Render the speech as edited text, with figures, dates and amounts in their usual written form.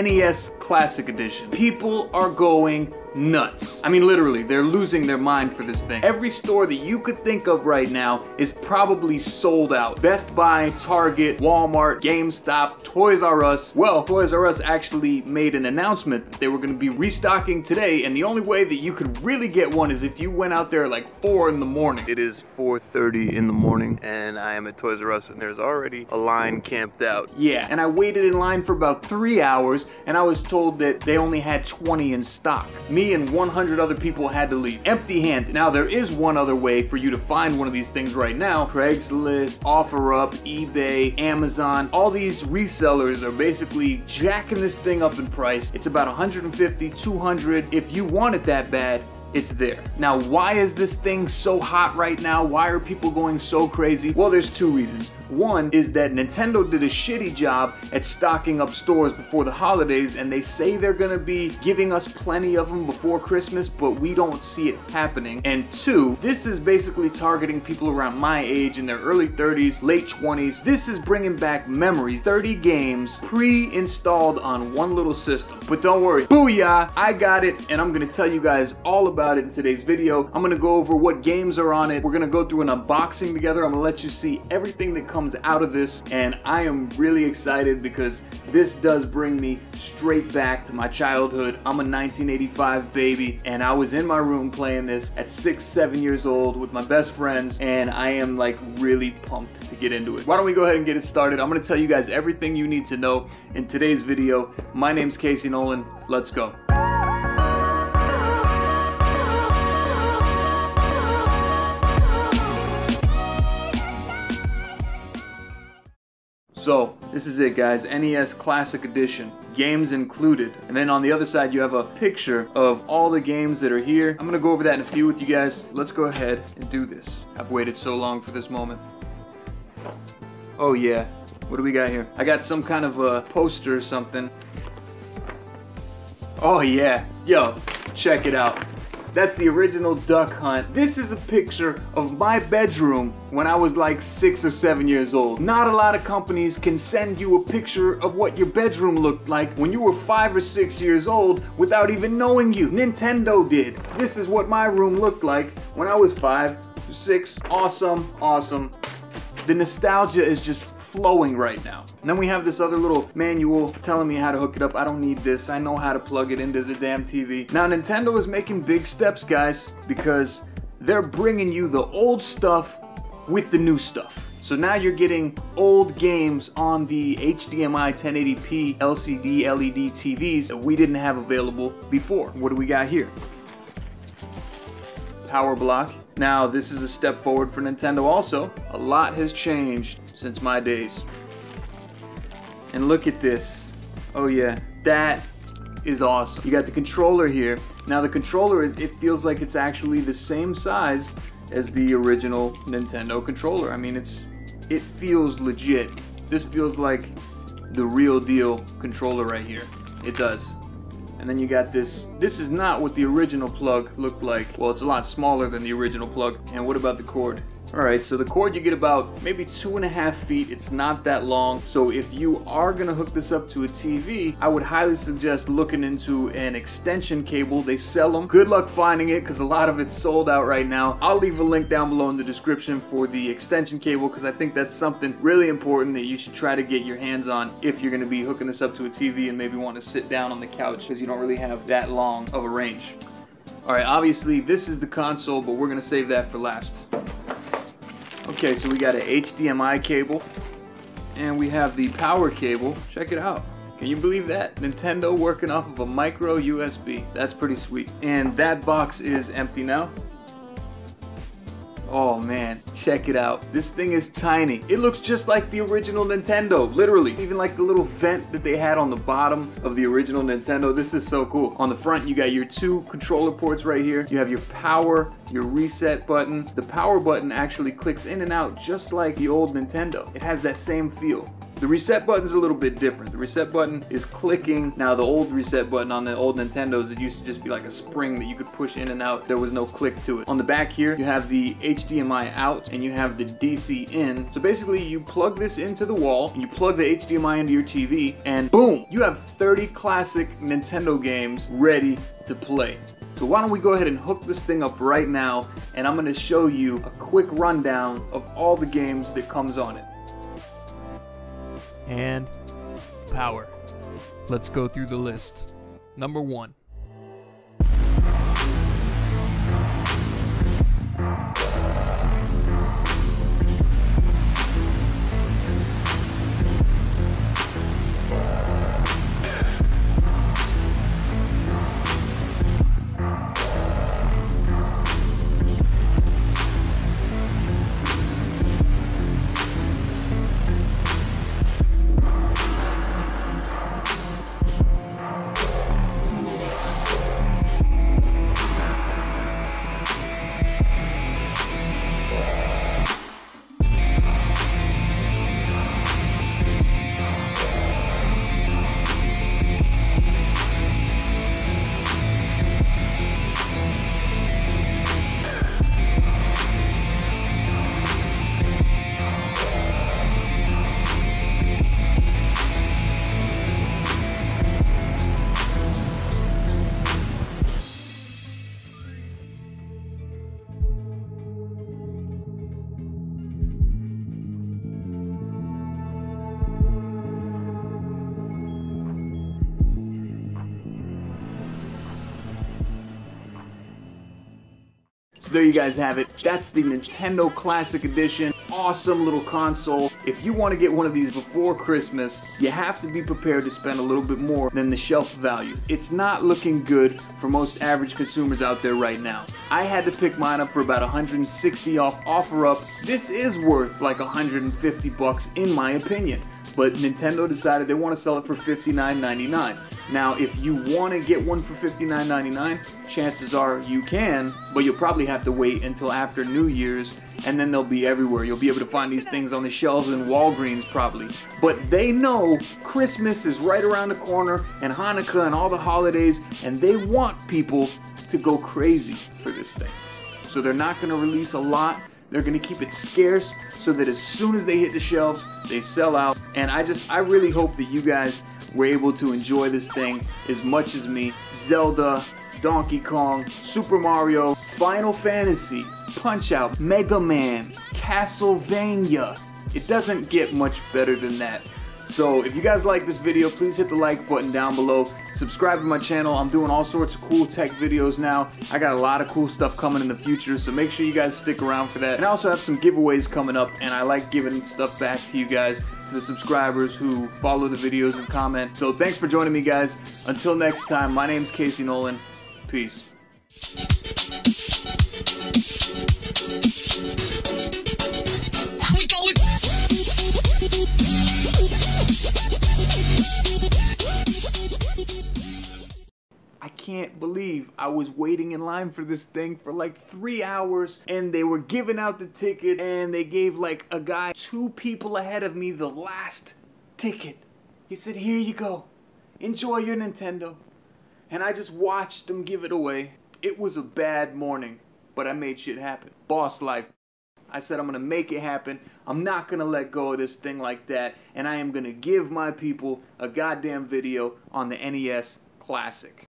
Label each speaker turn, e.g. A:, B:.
A: NES Classic Edition. People are going nuts. I mean, literally, they're losing their mind for this thing. Every store that you could think of right now is probably sold out. Best Buy, Target, Walmart, GameStop, Toys R Us. Well, Toys R Us actually made an announcement that they were going to be restocking today, and the only way that you could really get one is if you went out there like 4 in the morning. It is 4:30 in the morning, and I am at Toys R Us, and there's already a line camped out. Yeah, and I waited in line for about 3 hours, and I was told that they only had 20 in stock. Me and 100 other people had to leave empty-handed. Now, there is one other way for you to find one of these things right now. Craigslist, OfferUp, eBay, Amazon, all these resellers are basically jacking this thing up in price. It's about 150, 200. If you want it that bad, it's there. Now, why is this thing so hot right now? Why are people going so crazy? Well, there's 2 reasons. One is that Nintendo did a shitty job at stocking up stores before the holidays, and they say they're gonna be giving us plenty of them before Christmas, but we don't see it happening. And 2, this is basically targeting people around my age in their early 30s, late 20s. This is bringing back memories. 30 games pre-installed on one little system. But don't worry, booyah, I got it, and I'm gonna tell you guys all about it in today's video. I'm gonna go over what games are on it. We're gonna go through an unboxing together. I'm gonna let you see everything that comes out of this, and I am really excited because this does bring me straight back to my childhood. I'm a 1985 baby, and I was in my room playing this at 6, 7 years old with my best friends, and I am like really pumped to get into it. Why don't we go ahead and get it started? I'm gonna tell you guys everything you need to know in today's video. My name's Casey Nolan. Let's go. So, this is it, guys. NES Classic Edition. Games included. And then on the other side, you have a picture of all the games that are here. I'm gonna go over that in a few with you guys. Let's go ahead and do this. I've waited so long for this moment. Oh yeah. What do we got here? I got some kind of a poster or something. Oh yeah. Yo, check it out. That's the original Duck Hunt. This is a picture of my bedroom when I was like 6 or 7 years old. Not a lot of companies can send you a picture of what your bedroom looked like when you were 5 or 6 years old without even knowing you. Nintendo did. This is what my room looked like when I was 5, 6. Awesome, awesome. The nostalgia is just flowing right now. And then we have this other little manual telling me how to hook it up. I don't need this. I know how to plug it into the damn TV. Now, Nintendo is making big steps, guys, because they're bringing you the old stuff with the new stuff. So now you're getting old games on the HDMI 1080p LCD LED TVs that we didn't have available before. What do we got here? Power block. Now, this is a step forward for Nintendo also. A lot has changed since my days. And look at this. Oh yeah, that is awesome. You got the controller here. Now the controller, it feels like it's actually the same size as the original Nintendo controller. I mean, it feels legit. This feels like the real deal controller right here. It does. And then you got this. This is not what the original plug looked like. Well, it's a lot smaller than the original plug. And what about the cord? Alright, so the cord you get about maybe 2.5 feet. It's not that long. So if you are gonna hook this up to a TV, I would highly suggest looking into an extension cable. They sell them. Good luck finding it because a lot of it's sold out right now. I'll leave a link down below in the description for the extension cable because I think that's something really important that you should try to get your hands on if you're gonna be hooking this up to a TV and maybe want to sit down on the couch because you don't really have that long of a range. Alright, obviously this is the console, but we're gonna save that for last. Okay, so we got an HDMI cable, and we have the power cable. Check it out. Can you believe that? Nintendo working off of a micro USB. That's pretty sweet. And that box is empty now. Oh man, check it out. This thing is tiny. It looks just like the original Nintendo, literally. Even like the little vent that they had on the bottom of the original Nintendo. This is so cool. On the front, you got your 2 controller ports right here. You have your power, your reset button. The power button actually clicks in and out just like the old Nintendo. It has that same feel. The reset button's a little bit different. The reset button is clicking. Now the old reset button on the old Nintendos, it used to just be like a spring that you could push in and out. There was no click to it. On the back here, you have the HDMI out and you have the DC in. So basically you plug this into the wall and you plug the HDMI into your TV and boom, you have 30 classic Nintendo games ready to play. So why don't we go ahead and hook this thing up right now, and I'm gonna show you a quick rundown of all the games that comes on it. And power. Let's go through the list. Number 1. So there you guys have it. That's the Nintendo Classic Edition. Awesome little console. If you want to get one of these before Christmas, you have to be prepared to spend a little bit more than the shelf value. It's not looking good for most average consumers out there right now. I had to pick mine up for about 160 off OfferUp. This is worth like 150 bucks in my opinion. But Nintendo decided they want to sell it for $59.99. Now, if you want to get one for $59.99, chances are you can, but you'll probably have to wait until after New Year's, and then they'll be everywhere. You'll be able to find these things on the shelves in Walgreens probably. But they know Christmas is right around the corner, and Hanukkah and all the holidays, and they want people to go crazy for this thing. So they're not going to release a lot. They're going to keep it scarce so that as soon as they hit the shelves, they sell out. And I really hope that you guys were able to enjoy this thing as much as me. Zelda, Donkey Kong, Super Mario, Final Fantasy, Punch-Out, Mega Man, Castlevania. It doesn't get much better than that. So if you guys like this video, please hit the like button down below. Subscribe to my channel. I'm doing all sorts of cool tech videos now. I got a lot of cool stuff coming in the future, so make sure you guys stick around for that. And I also have some giveaways coming up, and I like giving stuff back to you guys, to the subscribers who follow the videos and comment. So thanks for joining me, guys. Until next time, my name's Casey Nolan. Peace. I can't believe I was waiting in line for this thing for like 3 hours, and they were giving out the ticket, and they gave like a guy 2 people ahead of me the last ticket. He said, "Here you go, enjoy your Nintendo." And I just watched them give it away. It was a bad morning, but I made shit happen. Boss life. I said I'm gonna make it happen. I'm not gonna let go of this thing like that, and I am gonna give my people a goddamn video on the NES Classic.